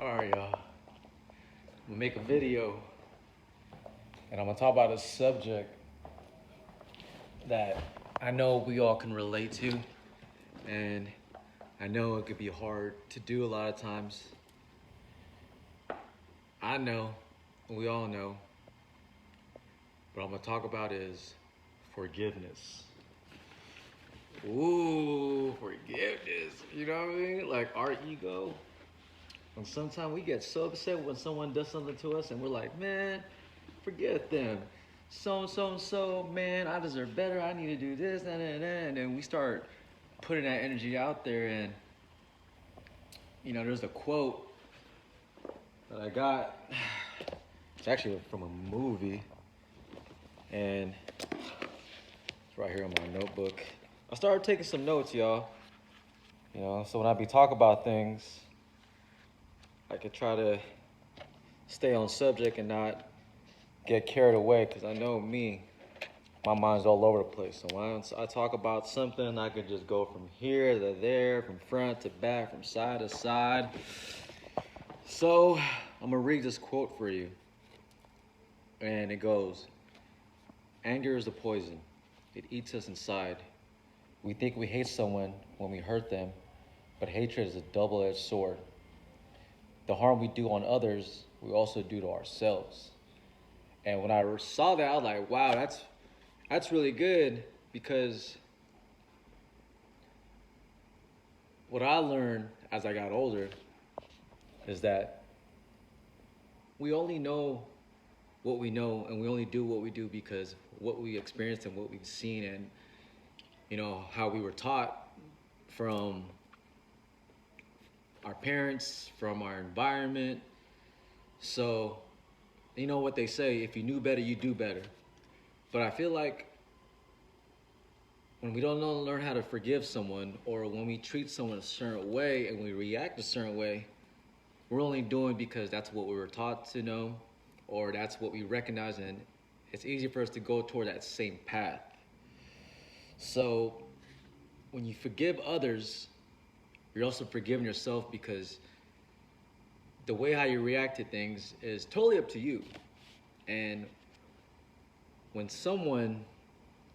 All right, y'all. I'm gonna make a video, and I'm gonna talk about a subject that I know we all can relate to, and I know it could be hard to do a lot of times. I know, we all know, but I'm gonna talk about is forgiveness. Ooh, forgiveness. You know what I mean? Like our ego. And sometimes we get so upset when someone does something to us and we're like, man, forget them. So, man, I deserve better. I need to do this, that. And then we start putting that energy out there. And, there's a quote that I got. It's actually from a movie. And it's right here in my notebook. I started taking some notes, y'all. So when I be talking about things, I could try to stay on subject and not get carried away, because I know me, my mind's all over the place. So when I talk about something, I could just go from here to there, from front to back, from side to side. So I'm gonna read this quote for you. And it goes, anger is a poison. It eats us inside. We think we hate someone when we hurt them, but hatred is a double-edged sword. The harm we do on others, we also do to ourselves. And when I saw that, I was like, wow, that's really good, because what I learned as I got older is that we only know what we know, and we only do what we do because what we experienced and what we've seen, and how we were taught from our parents, from our environment. So you know what they say, if you knew better, you do better. But I feel like when we don't learn how to forgive someone, or when we treat someone a certain way and we react a certain way, we're only doing because that's what we were taught to know, or that's what we recognize, and it's easy for us to go toward that same path. So when you forgive others, you're also forgiving yourself, because the way how you react to things is totally up to you. And when someone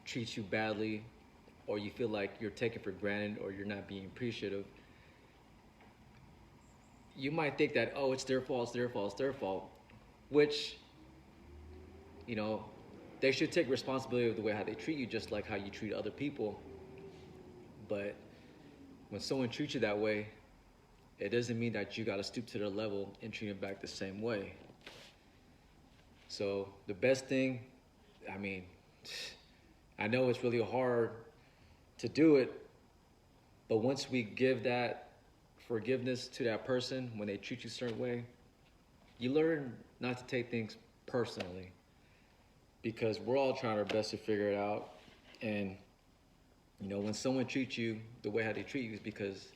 treats you badly, or you feel like you're taken for granted, or you're not being appreciative, you might think that, oh, it's their fault, it's their fault, it's their fault, which, you know, they should take responsibility of the way how they treat you, just like how you treat other people. But when someone treats you that way, it doesn't mean that you got to stoop to their level and treat them back the same way. So the best thing, I mean, I know it's really hard to do it, but once we give that forgiveness to that person when they treat you a certain way, you learn not to take things personally, because we're all trying our best to figure it out. And when someone treats you the way how they treat you is because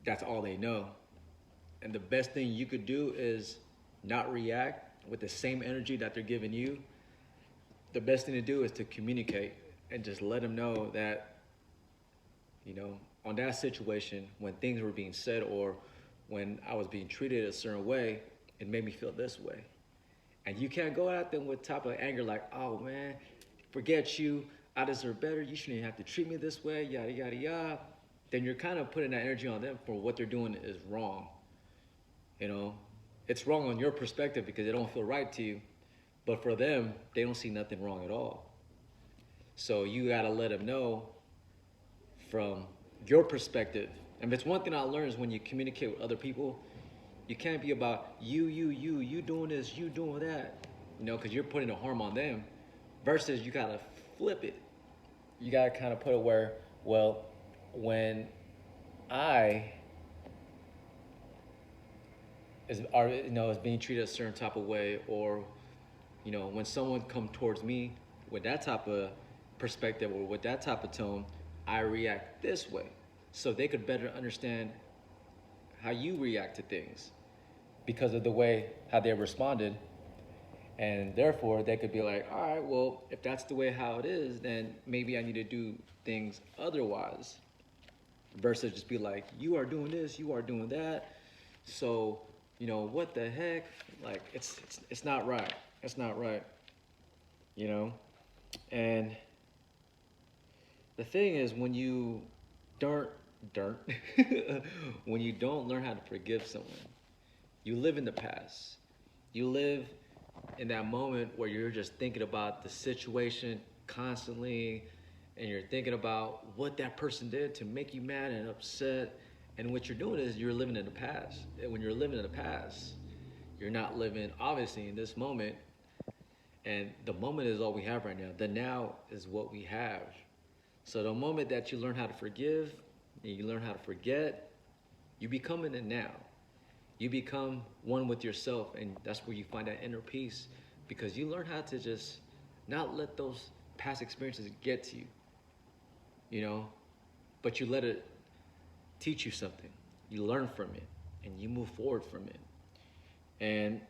that's all they know. And the best thing you could do is not react with the same energy that they're giving you. The best thing to do is to communicate and just let them know that, on that situation, when things were being said, or when I was being treated a certain way, it made me feel this way. And you can't go at them with type of anger like, oh man, forget you, I deserve better, you shouldn't even have to treat me this way, yada, yada, yada. Then you're kind of putting that energy on them for what they're doing is wrong. It's wrong on your perspective because it don't feel right to you. But for them, they don't see nothing wrong at all. So you gotta let them know from your perspective. And it's one thing I learned is when you communicate with other people, you can't be about you doing this, you doing that, because you're putting the harm on them. Versus you gotta flip it. You gotta kind of put it where, well, when I is being treated a certain type of way, or when someone come towards me with that type of perspective or with that type of tone, I react this way, so they could better understand how you react to things because of the way how they responded. And therefore they could be like, all right, well, if that's the way how it is, then maybe I need to do things otherwise, versus just be like, you are doing this, you are doing that. So what the heck? Like, it's not right. It's not right, you know? And the thing is, when you don't, don't, when you don't learn how to forgive someone, you live in the past. You live in that moment where you're just thinking about the situation constantly, and you're thinking about what that person did to make you mad and upset. And what you're doing is you're living in the past. And when you're living in the past, you're not living obviously in this moment. And the moment is all we have right now. The now is what we have. So the moment that you learn how to forgive and you learn how to forget, you become in the now. You become one with yourself, and that's where you find that inner peace, because you learn how to just not let those past experiences get to you, but you let it teach you something. You learn from it, and you move forward from it. And,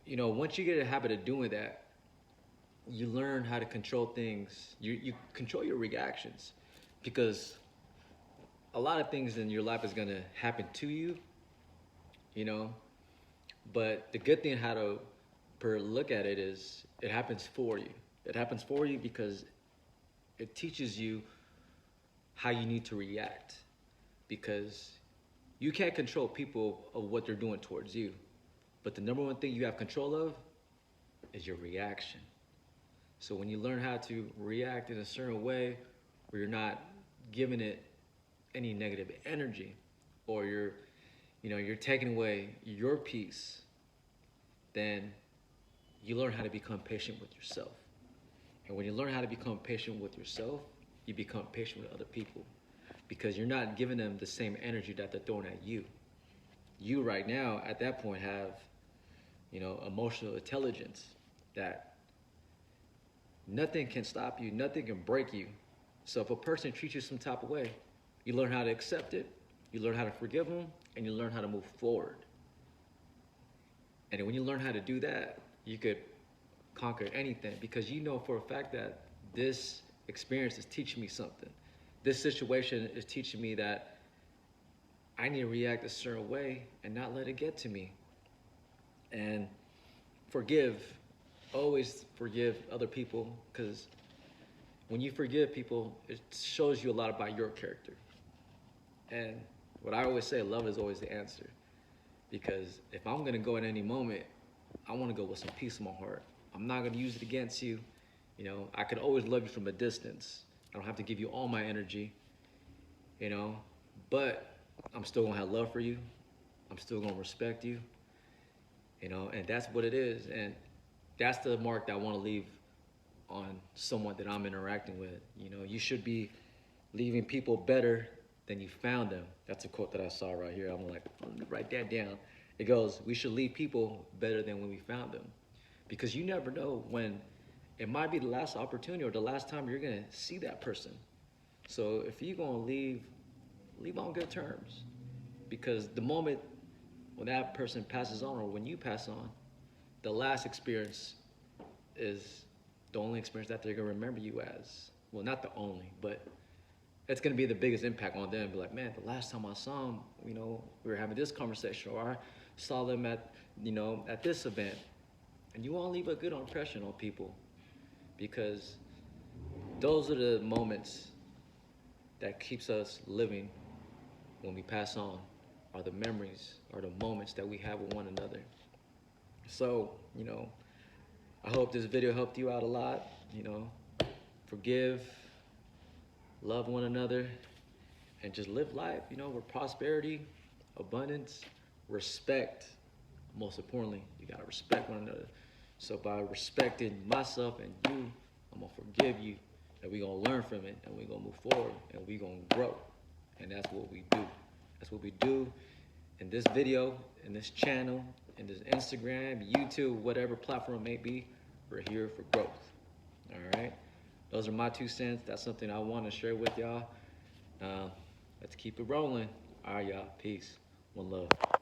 once you get a habit of doing that, you learn how to control things. You control your reactions, because a lot of things in your life is going to happen to you, you know. But the good thing how to look at it is it happens for you. It happens for you because it teaches you how you need to react, because you can't control people of what they're doing towards you. But the number one thing you have control of is your reaction. So when you learn how to react in a certain way where you're not giving it any negative energy, or you're taking away your peace, then you learn how to become patient with yourself. And when you learn how to become patient with yourself, you become patient with other people, because you're not giving them the same energy that they're throwing at you. You right now at that point have, emotional intelligence that nothing can stop you, nothing can break you. So if a person treats you some type of way, you learn how to accept it, you learn how to forgive them, and you learn how to move forward. And when you learn how to do that, you could conquer anything, because you know for a fact that this experience is teaching me something. This situation is teaching me that I need to react a certain way and not let it get to me. And forgive, always forgive other people, because when you forgive people, it shows you a lot about your character. And what I always say, love is always the answer. Because if I'm gonna go at any moment, I wanna go with some peace in my heart. I'm not gonna use it against you. I could always love you from a distance. I don't have to give you all my energy, but I'm still gonna have love for you. I'm still gonna respect you, and that's what it is. And that's the mark that I wanna leave on someone that I'm interacting with. You should be leaving people better than you found them. That's a quote that I saw right here. I'm like, let me write that down. It goes, we should leave people better than when we found them. Because you never know when it might be the last opportunity or the last time you're gonna see that person. So if you're gonna leave on good terms. Because the moment when that person passes on, or when you pass on, the last experience is the only experience that they're gonna remember you as. Well, not the only, but it's gonna be the biggest impact on them. Be like, man, the last time I saw them, we were having this conversation, or I saw them at this event. And you wanna leave a good impression on people, because those are the moments that keeps us living when we pass on, are the memories, are the moments that we have with one another. So, I hope this video helped you out a lot. Forgive, love one another, and just live life, with prosperity, abundance, respect. Most importantly, you gotta respect one another. So by respecting myself and you, I'm gonna forgive you, and we're gonna learn from it, and we're gonna move forward, and we're gonna grow. And that's what we do. That's what we do in this video, in this channel, in this Instagram, YouTube, whatever platform it may be. We're here for growth. All right? Those are my 2 cents. That's something I want to share with y'all. Let's keep it rolling. All right, y'all. Peace. One love.